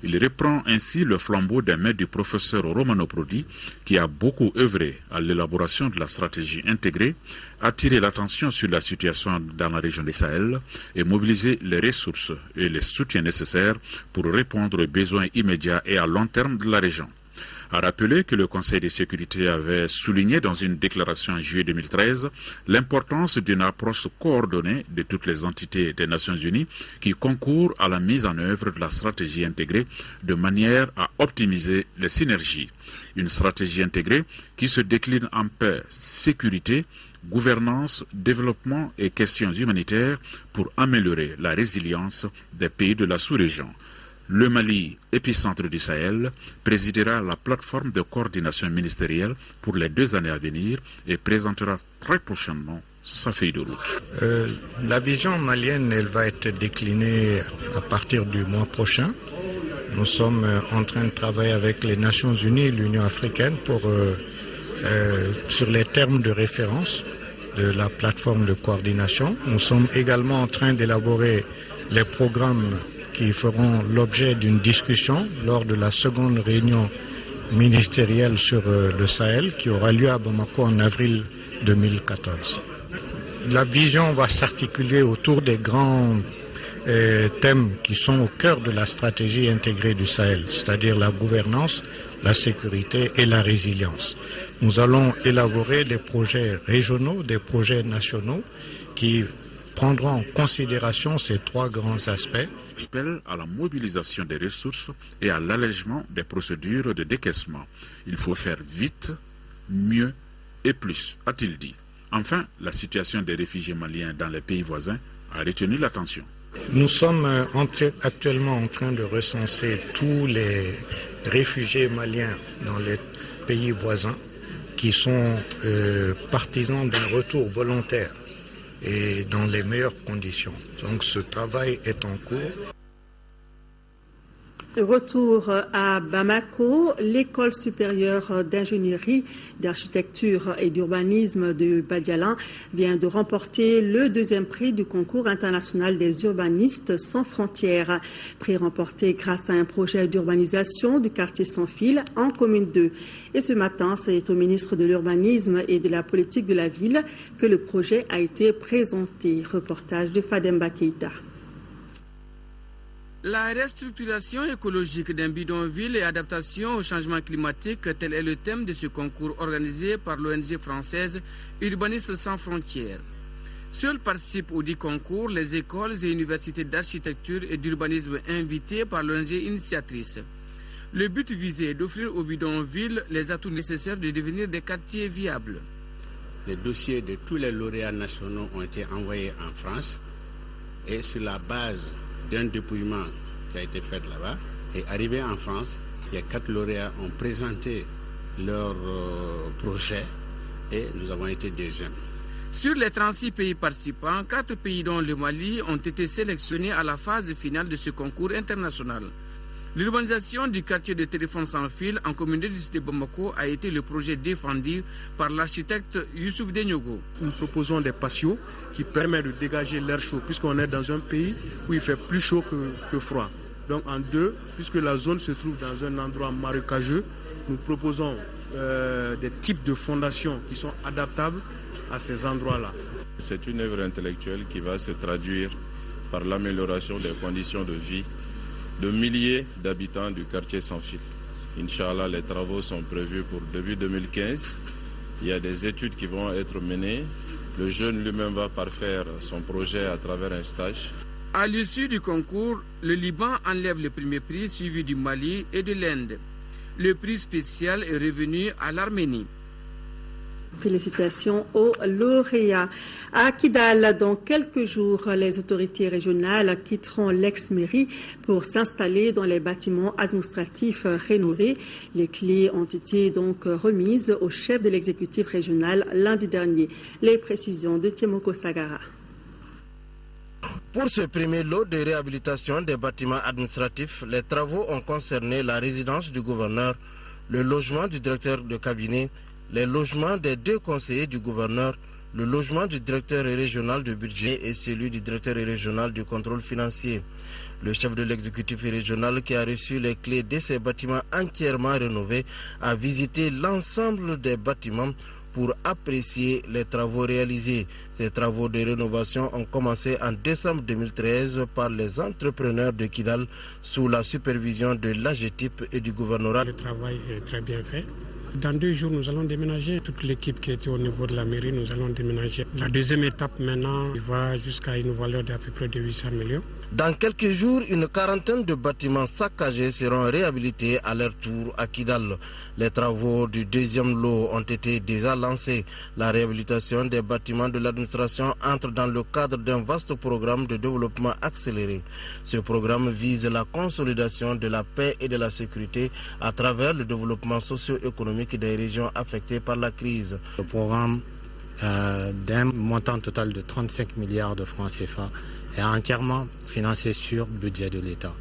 il reprend ainsi le flambeau des mains du professeur Romano Prodi, qui a beaucoup œuvré à l'élaboration de la stratégie intégrée, attiré l'attention sur la situation dans la région du Sahel et mobilisé les ressources et les soutiens nécessaires pour répondre aux besoins immédiats et à long terme de la région. A rappelé que le Conseil de sécurité avait souligné dans une déclaration en juillet 2013 l'importance d'une approche coordonnée de toutes les entités des Nations Unies qui concourent à la mise en œuvre de la stratégie intégrée de manière à optimiser les synergies. Une stratégie intégrée qui se décline en paix, sécurité, gouvernance, développement et questions humanitaires pour améliorer la résilience des pays de la sous-région. Le Mali, épicentre du Sahel, présidera la plateforme de coordination ministérielle pour les 2 années à venir et présentera très prochainement sa feuille de route. La vision malienne, elle va être déclinée à partir du mois prochain. Nous sommes en train de travailler avec les Nations Unies et l'Union africaine pour sur les termes de référence de la plateforme de coordination. Nous sommes également en train d'élaborer les programmes qui feront l'objet d'une discussion lors de la seconde réunion ministérielle sur le Sahel qui aura lieu à Bamako en avril 2014. La vision va s'articuler autour des grands thèmes qui sont au cœur de la stratégie intégrée du Sahel, c'est-à-dire la gouvernance, la sécurité et la résilience. Nous allons élaborer des projets régionaux, des projets nationaux qui prendront en considération ces trois grands aspects. Appel à la mobilisation des ressources et à l'allègement des procédures de décaissement. Il faut faire vite, mieux et plus, a-t-il dit. Enfin, la situation des réfugiés maliens dans les pays voisins a retenu l'attention. Nous sommes actuellement en train de recenser tous les réfugiés maliens dans les pays voisins qui sont partisans d'un retour volontaire et dans les meilleures conditions. Donc ce travail est en cours. Retour à Bamako, l'école supérieure d'ingénierie, d'architecture et d'urbanisme de Badialan vient de remporter le deuxième prix du concours international des urbanistes sans frontières. Prix remporté grâce à un projet d'urbanisation du quartier Sans Fil en commune 2. Et ce matin, c'est au ministre de l'Urbanisme et de la politique de la ville que le projet a été présenté. Reportage de Fademba Keita. La restructuration écologique d'un bidonville et adaptation au changement climatique, tel est le thème de ce concours organisé par l'ONG française Urbanistes sans frontières. Seuls participent au dit concours les écoles et universités d'architecture et d'urbanisme invitées par l'ONG initiatrice. Le but visé est d'offrir aux bidonvilles les atouts nécessaires de devenir des quartiers viables. Les dossiers de tous les lauréats nationaux ont été envoyés en France et sur la base d'un dépouillement qui a été fait là-bas et arrivé en France, les 4 lauréats ont présenté leur projet et nous avons été deuxièmes. Sur les 36 pays participants, 4 pays dont le Mali ont été sélectionnés à la phase finale de ce concours international. L'urbanisation du quartier de téléphone sans fil en commune de Bamako a été le projet défendu par l'architecte Youssouf Denyogo. Nous proposons des patios qui permettent de dégager l'air chaud puisqu'on est dans un pays où il fait plus chaud que froid. Donc en deux, puisque la zone se trouve dans un endroit marécageux, nous proposons des types de fondations qui sont adaptables à ces endroits-là. C'est une œuvre intellectuelle qui va se traduire par l'amélioration des conditions de vie de milliers d'habitants du quartier Sans Fil. Inch'Allah, les travaux sont prévus pour début 2015. Il y a des études qui vont être menées. Le jeune lui-même va parfaire son projet à travers un stage. À l'issue du concours, le Liban enlève le premier prix suivi du Mali et de l'Inde. Le prix spécial est revenu à l'Arménie. Félicitations aux lauréats. À Kidal, dans quelques jours, les autorités régionales quitteront l'ex-mairie pour s'installer dans les bâtiments administratifs rénovés. Les clés ont été donc remises au chef de l'exécutif régional lundi dernier. Les précisions de Tiemoko Sagara. Pour ce premier lot de réhabilitation des bâtiments administratifs, les travaux ont concerné la résidence du gouverneur, le logement du directeur de cabinet, les logements des 2 conseillers du gouverneur, le logement du directeur régional du budget et celui du directeur régional du contrôle financier. Le chef de l'exécutif régional qui a reçu les clés de ces bâtiments entièrement rénovés a visité l'ensemble des bâtiments pour apprécier les travaux réalisés. Ces travaux de rénovation ont commencé en décembre 2013 par les entrepreneurs de Kidal sous la supervision de l'AGETIP et du gouvernorat. Le travail est très bien fait. Dans 2 jours, nous allons déménager. Toute l'équipe qui était au niveau de la mairie, nous allons déménager. La deuxième étape maintenant, il va jusqu'à une valeur d'à peu près de 800 millions. Dans quelques jours, une quarantaine de bâtiments saccagés seront réhabilités à leur tour à Kidal. Les travaux du deuxième lot ont été déjà lancés. La réhabilitation des bâtiments de l'administration entre dans le cadre d'un vaste programme de développement accéléré. Ce programme vise la consolidation de la paix et de la sécurité à travers le développement socio-économique des régions affectées par la crise. Le programme d'un montant total de 35 milliards de francs CFA est entièrement financé sur le budget de l'État,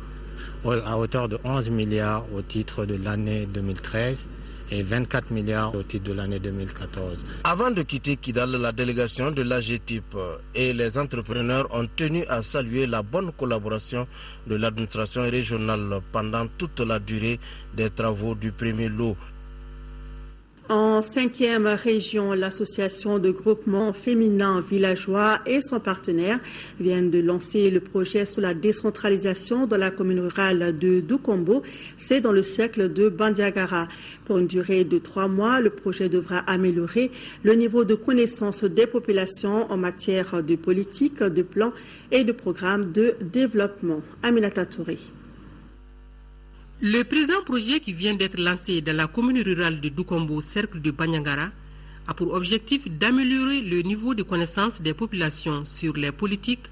à hauteur de 11 milliards au titre de l'année 2013 et 24 milliards au titre de l'année 2014. Avant de quitter Kidal, la délégation de l'AGETIP et les entrepreneurs ont tenu à saluer la bonne collaboration de l'administration régionale pendant toute la durée des travaux du premier lot. En 5e région, l'association de groupements féminins villageois et son partenaire viennent de lancer le projet sur la décentralisation dans la commune rurale de Doukombo. C'est dans le cercle de Bandiagara. Pour une durée de 3 mois, le projet devra améliorer le niveau de connaissance des populations en matière de politique, de plans et de programmes de développement. Aminata Touré. Le présent projet qui vient d'être lancé dans la commune rurale de Doukombo, cercle de Banyangara, a pour objectif d'améliorer le niveau de connaissance des populations sur les politiques,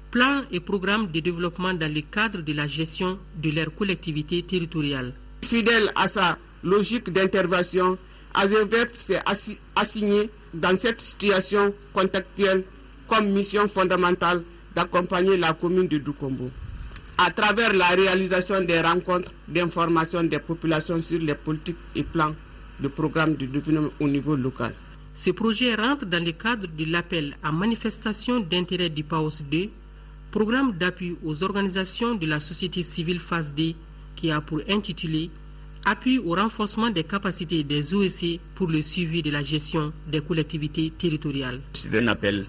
plans et programmes de développement dans le cadre de la gestion de leur collectivité territoriale. Fidèle à sa logique d'intervention, AZVF s'est assigné dans cette situation contextuelle comme mission fondamentale d'accompagner la commune de Doukombo à travers la réalisation des rencontres d'information des populations sur les politiques et plans de programmes de développement au niveau local. Ce projet rentre dans le cadre de l'appel à manifestation d'intérêt du PAOS 2, programme d'appui aux organisations de la société civile phase D, qui a pour intitulé Appui au renforcement des capacités des OEC pour le suivi de la gestion des collectivités territoriales. C'est un appel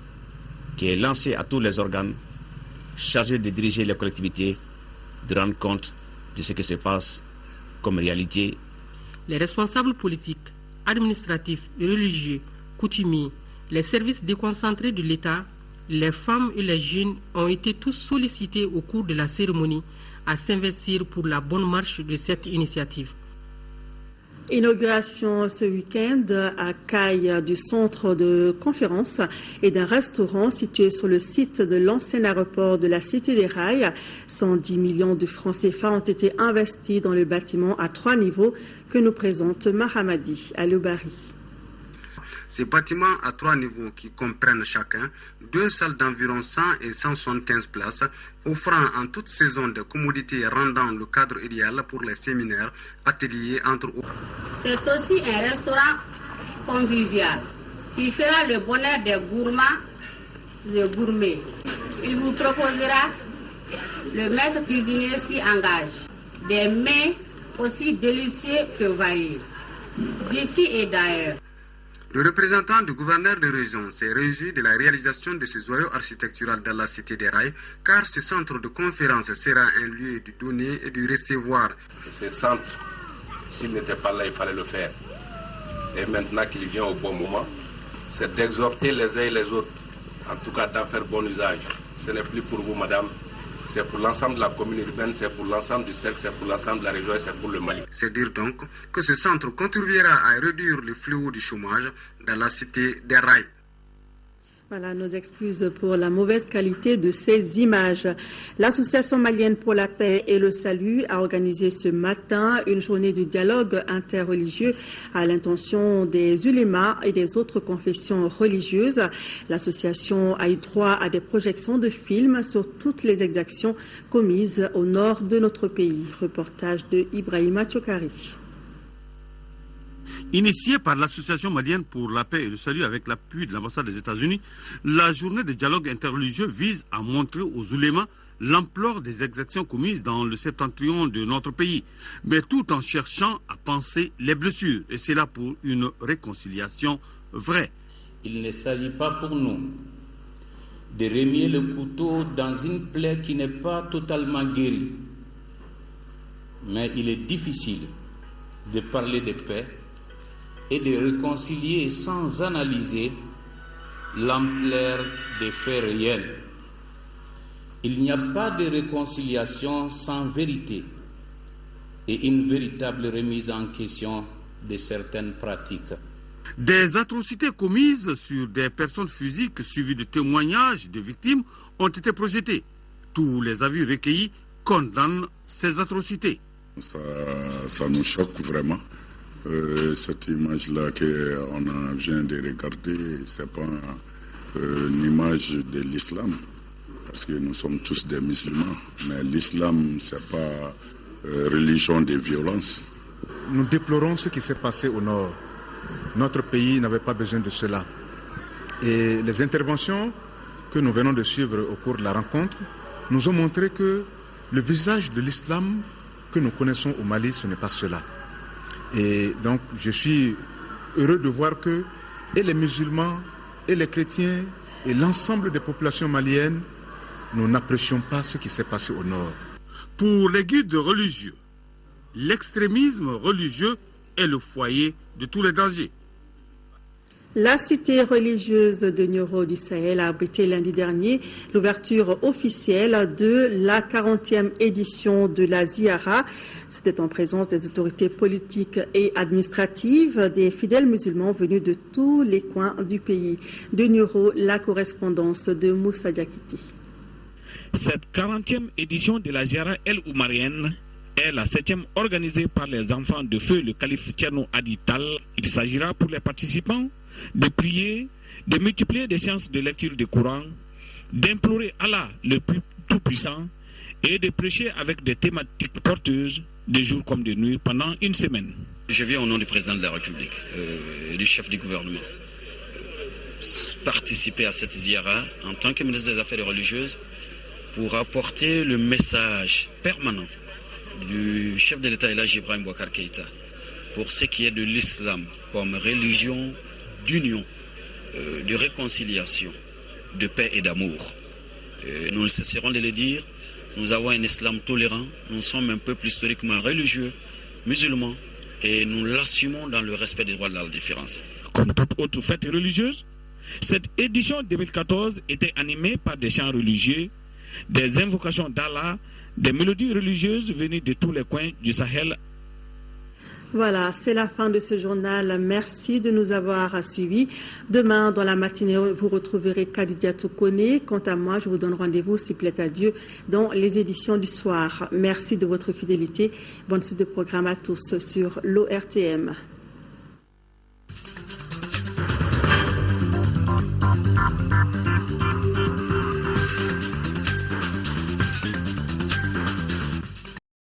qui est lancé à tous les organes chargés de diriger les collectivités, de rendre compte de ce qui se passe comme réalité. Les responsables politiques, administratifs et religieux, coutumiers, les services déconcentrés de l'État, les femmes et les jeunes ont été tous sollicités au cours de la cérémonie à s'investir pour la bonne marche de cette initiative. Inauguration ce week-end à Caille du centre de conférence et d'un restaurant situé sur le site de l'ancien aéroport de la Cité des Rails. 110 millions de francs CFA ont été investis dans le bâtiment à 3 niveaux que nous présente Mahamadi Aloubari. Ces bâtiments à 3 niveaux qui comprennent chacun 2 salles d'environ 100 et 175 places, offrant en toute saison des commodités rendant le cadre idéal pour les séminaires, ateliers, entre autres. C'est aussi un restaurant convivial qui fera le bonheur des gourmands et gourmets. Il vous proposera le maître cuisinier s'y engage, des mets aussi délicieux que variés, d'ici et d'ailleurs. Le représentant du gouverneur de région s'est réjoui de la réalisation de ce joyau architectural dans la Cité des Rails, car ce centre de conférence sera un lieu de donner et de recevoir. Ce centre, s'il n'était pas là, il fallait le faire. Et maintenant qu'il vient au bon moment, c'est d'exhorter les uns et les autres, en tout cas d'en faire bon usage. Ce n'est plus pour vous, madame. C'est pour l'ensemble de la commune urbaine, c'est pour l'ensemble du cercle, c'est pour l'ensemble de la région et c'est pour le Mali. C'est dire donc que ce centre contribuera à réduire le fléau du chômage dans la Cité des Rails. Voilà nos excuses pour la mauvaise qualité de ces images. L'Association malienne pour la paix et le salut a organisé ce matin une journée de dialogue interreligieux à l'intention des ulémas et des autres confessions religieuses. L'association a eu droit à des projections de films sur toutes les exactions commises au nord de notre pays. Reportage de Ibrahima Tchokari. Initiée par l'Association malienne pour la paix et le salut avec l'appui de l'ambassade des États-Unis, la journée de dialogue interreligieux vise à montrer aux oulémas l'ampleur des exactions commises dans le septentrion de notre pays, mais tout en cherchant à panser les blessures, et c'est là pour une réconciliation vraie. Il ne s'agit pas pour nous de remuer le couteau dans une plaie qui n'est pas totalement guérie, mais il est difficile de parler de paix et de réconcilier sans analyser l'ampleur des faits réels. Il n'y a pas de réconciliation sans vérité et une véritable remise en question de certaines pratiques. Des atrocités commises sur des personnes physiques suivies de témoignages de victimes ont été projetés. Tous les avis recueillis condamnent ces atrocités. Ça nous choque vraiment. Cette image-là qu'on vient de regarder, ce n'est pas une image de l'islam, parce que nous sommes tous des musulmans, mais l'islam, ce n'est pas religion de violence. nous déplorons ce qui s'est passé au nord. Notre pays n'avait pas besoin de cela. Et les interventions que nous venons de suivre au cours de la rencontre nous ont montré que le visage de l'islam que nous connaissons au Mali, ce n'est pas cela. Et donc, je suis heureux de voir que et les musulmans, et les chrétiens, et l'ensemble des populations maliennes, nous n'apprécions pas ce qui s'est passé au nord. Pour les guides religieux, l'extrémisme religieux est le foyer de tous les dangers. La cité religieuse de Nioro du Sahel a abrité lundi dernier l'ouverture officielle de la 40e édition de la Ziara. C'était en présence des autorités politiques et administratives, des fidèles musulmans venus de tous les coins du pays. De Nioro, la correspondance de Moussa Diakiti. Cette 40e édition de la Ziara el-Oumarienne est la 7e organisée par les enfants de feu le calife Tcherno Adital. Il s'agira pour les participants de prier, de multiplier des séances de lecture du Coran, d'implorer Allah le plus tout-puissant et de prêcher avec des thématiques porteuses de jour comme de nuit pendant une semaine. Je viens au nom du président de la République et du chef du gouvernement participer à cette ziara en tant que ministre des Affaires religieuses pour apporter le message permanent du chef de l'État Elhadji Ibrahim Boubacar Keïta pour ce qui est de l'islam comme religion d'union, de réconciliation, de paix et d'amour. Nous ne cesserons de le dire, nous avons un islam tolérant, nous sommes un peuple historiquement religieux, musulman, et nous l'assumons dans le respect des droits de la différence. Comme toute autre fête religieuse, cette édition 2014 était animée par des chants religieux, des invocations d'Allah, des mélodies religieuses venues de tous les coins du Sahel. Voilà, c'est la fin de ce journal. Merci de nous avoir suivis. Demain, dans la matinée, vous retrouverez Kadidia Tokone. Quant à moi, je vous donne rendez-vous, s'il plaît à Dieu, dans les éditions du soir. Merci de votre fidélité. Bonne suite de programme à tous sur l'ORTM.